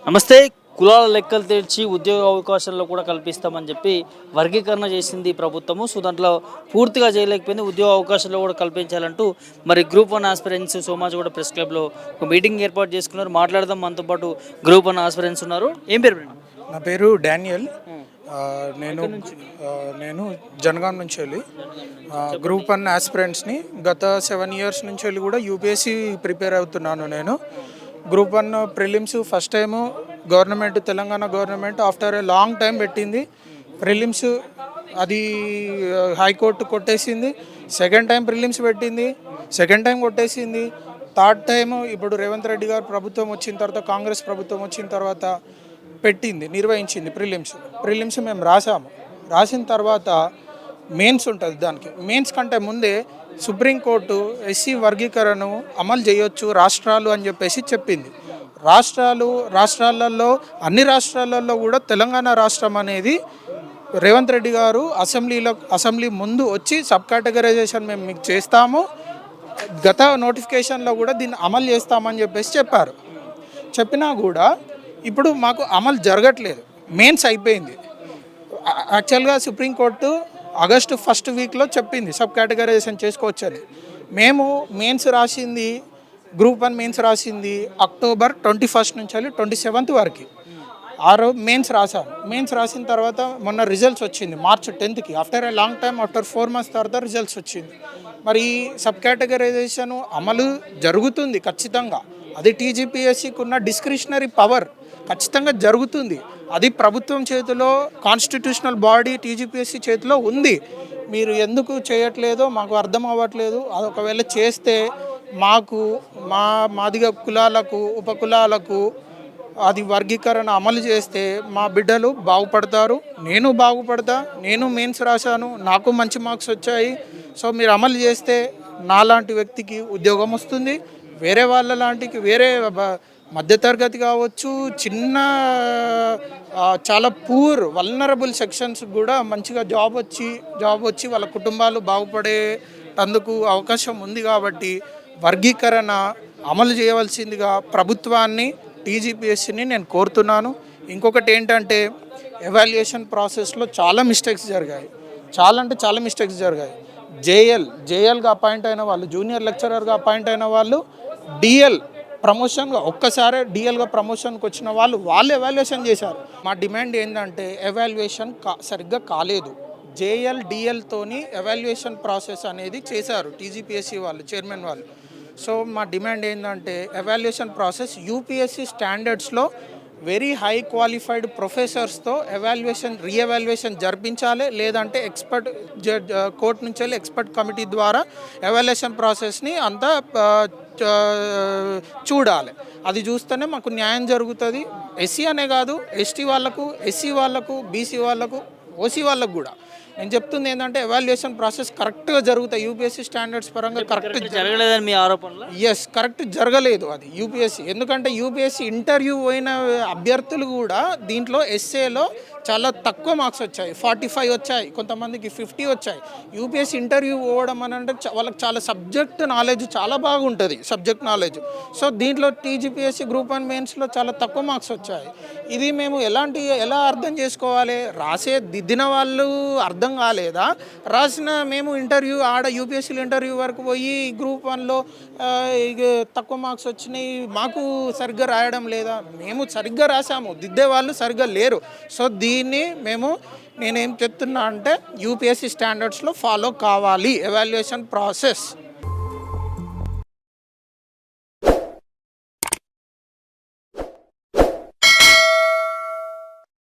నమస్తే. కులాల లెక్కలు తెర్చి ఉద్యోగ అవకాశాల్లో కూడా కల్పిస్తామని చెప్పి వర్గీకరణ చేసింది ప్రభుత్వము. సో దాంట్లో పూర్తిగా చేయలేకపోయింది. ఉద్యోగ అవకాశాల్లో కూడా కల్పించాలంటూ మరి గ్రూప్ 1 ఆస్పిరెంట్స్ సోమాజిగూడ ప్రెస్ క్లబ్లో ఒక మీటింగ్ ఏర్పాటు చేసుకున్నారు. మాట్లాడదాం, మనతో పాటు గ్రూప్ 1 ఆస్పిరెంట్స్ ఉన్నారు. ఏం పేరు మేడం? నా పేరు డానియల్. ఆ, నేను నేను జనగాం నుంచి వెళ్ళి గ్రూప్ 1 ఆస్పిరెంట్స్ని గత 7 ఇయర్స్ నుంచి వెళ్ళి కూడా యూపీఎస్సీ ప్రిపేర్ అవుతున్నాను. నేను group 1 prelims first time government, Telangana government after a long time పెట్టింది ప్రిలిమ్స్. అది హైకోర్టు కొట్టేసింది. సెకండ్ టైం ప్రిలిమ్స్ పెట్టింది, సెకండ్ టైం కొట్టేసింది. థర్డ్ టైము ఇప్పుడు రేవంత్ రెడ్డి గారు ప్రభుత్వం వచ్చిన తర్వాత, కాంగ్రెస్ ప్రభుత్వం వచ్చిన తర్వాత పెట్టింది, నిర్వహించింది ప్రిలిమ్స్ మేము రాసిన తర్వాత మెయిన్స్ ఉంటుంది. దానికి మెయిన్స్ కంటే ముందే సుప్రీంకోర్టు ఎస్సీ వర్గీకరణను అమలు చేయొచ్చు రాష్ట్రాలు అని చెప్పేసి చెప్పింది. రాష్ట్రాలలో అన్ని రాష్ట్రాలలో కూడా తెలంగాణ రాష్ట్రం అనేది రేవంత్ రెడ్డి గారు అసెంబ్లీ ముందు వచ్చి సబ్ కేటగరైజేషన్ మేము మీకు చేస్తాము, గత నోటిఫికేషన్లో కూడా దీన్ని అమలు చేస్తామని చెప్పేసి చెప్పినా కూడా ఇప్పుడు మాకు అమలు జరగట్లేదు. మెయిన్స్ అయిపోయింది. యాక్చువల్గా సుప్రీంకోర్టు ఆగస్టు ఫస్ట్ వీక్లో చెప్పింది సబ్ కేటగరైజేషన్ చేసుకోవచ్చని. మేము మెయిన్స్ రాసింది, గ్రూప్ 1 మెయిన్స్ రాసింది అక్టోబర్ 21 నుంచి వెళ్ళి 27 వరకు. మెయిన్స్ రాసాం. మెయిన్స్ రాసిన తర్వాత మొన్న రిజల్ట్స్ వచ్చింది మార్చ్ 10కి. After a long time, after 4 months తర్వాత రిజల్ట్స్ వచ్చింది. మరి సబ్ కేటగరైజేషన్ అమలు జరుగుతుంది ఖచ్చితంగా. అది టీజీపీఎస్సీకి ఉన్న డిస్క్రిషనరీ పవర్, ఖచ్చితంగా జరుగుతుంది. అది ప్రభుత్వం చేతిలో, కాన్స్టిట్యూషనల్ బాడీ టీజీపీఎస్సీ చేతిలో ఉంది. మీరు ఎందుకు చేయట్లేదో మాకు అర్థం అవ్వట్లేదు. అది ఒకవేళ చేస్తే మాకు, మాదిగ కులాలకు, ఉపకులాలకు అది వర్గీకరణ అమలు చేస్తే మా బిడ్డలు బాగుపడతారు, నేను బాగుపడతా. నేను మెయిన్స్ రాశాను, నాకు మంచి మార్క్స్ వచ్చాయి. సో మీరు అమలు చేస్తే నాలాంటి వ్యక్తికి ఉద్యోగం వస్తుంది, వేరే వాళ్ళ లాంటికి, వేరే మధ్యతరగతి కావచ్చు, చిన్న చాలా పూర్ వల్నరబుల్ సెక్షన్స్ కూడా మంచిగా జాబ్ వచ్చి వాళ్ళ కుటుంబాలు బాగుపడేటందుకు అవకాశం ఉంది. కాబట్టి వర్గీకరణ అమలు చేయవలసిందిగా ప్రభుత్వాన్ని, టీజీపీఎస్సీని నేను కోరుతున్నాను. ఇంకొకటి ఏంటంటే, ఎవాల్యుయేషన్ ప్రాసెస్లో చాలా మిస్టేక్స్ జరిగాయి. చాలా మిస్టేక్స్ జరిగాయి. జేఎల్గా అపాయింట్ అయిన వాళ్ళు, జూనియర్ లెక్చరర్గా అపాయింట్ అయిన వాళ్ళు డిఎల్ ప్రమోషన్గా, ఒక్కసారి డిఎల్గా ప్రమోషన్కి వచ్చిన వాళ్ళు ఎవాల్యుయేషన్ చేశారు. మా డిమాండ్ ఏంటంటే, ఎవాల్యుయేషన్ సరిగ్గా కాలేదు. జేఎల్ డిఎల్తోని ఎవాల్యుయేషన్ ప్రాసెస్ అనేది చేశారు టీజీపీఎస్సీ వాళ్ళు, చైర్మన్ వాళ్ళు. సో మా డిమాండ్ ఏంటంటే, ఎవాల్యుయేషన్ ప్రాసెస్ యూపీఎస్సీ స్టాండర్డ్స్లో వెరీ హై క్వాలిఫైడ్ ప్రొఫెసర్స్తో రీఎవాల్యుయేషన్ జరిపించాలి. లేదంటే ఎక్స్పర్ట్ కోర్టు నుంచి వెళ్ళి ఎక్స్పర్ట్ కమిటీ ద్వారా ఎవాల్యుయేషన్ ప్రాసెస్ని అంతా చూడాలి. అది చూస్తేనే మాకు న్యాయం జరుగుతుంది. ఎస్సీ అనే కాదు, ఎస్టీ వాళ్ళకు, ఎస్సీ వాళ్ళకు, బీసీ వాళ్ళకు, ఓసీ వాళ్ళకు కూడా. నేను చెప్తుంది ఏంటంటే, ఎవాల్యుయేషన్ ప్రాసెస్ కరెక్ట్గా జరుగుతాయి. యూపీఎస్సీ స్టాండర్డ్స్ పరంగా కరెక్ట్ జరగలేదని మీ ఆరోపణలు? ఎస్, కరెక్ట్ జరగలేదు అది యూపీఎస్సీ. ఎందుకంటే యూపీఎస్సీ ఇంటర్వ్యూ అయిన అభ్యర్థులు కూడా దీంట్లో ఎస్ఏలో చాలా తక్కువ మార్క్స్ వచ్చాయి, 45 వచ్చాయి, కొంతమందికి 50 వచ్చాయి. యూపీఎస్సీ ఇంటర్వ్యూ పోవడం అని అంటే వాళ్ళకి చాలా సబ్జెక్ట్ నాలెడ్జ్ చాలా బాగుంటుంది, సబ్జెక్ట్ నాలెడ్జ్. సో దీంట్లో టీజీపీఎస్సీ గ్రూప్ 1 మెయిన్స్లో చాలా తక్కువ మార్క్స్ వచ్చాయి. ఇది మేము ఎలా అర్థం చేసుకోవాలి? దిద్దిన వాళ్ళు అర్థం కాలేదా? రాసిన మేము ఇంటర్వ్యూ యూపీఎస్సీలో ఇంటర్వ్యూ వరకు పోయి గ్రూప్ 1లో తక్కువ మార్క్స్ వచ్చినాయి, మాకు సరిగ్గా రాయడం లేదా? మేము సరిగ్గా రాసాము, దిద్దే వాళ్ళు సరిగ్గా లేరు. సో దీన్ని నేనేం చెప్తున్నా అంటే, యూపీఎస్సీ స్టాండర్డ్స్లో ఫాలో కావాలి ఎవాల్యుయేషన్ ప్రాసెస్.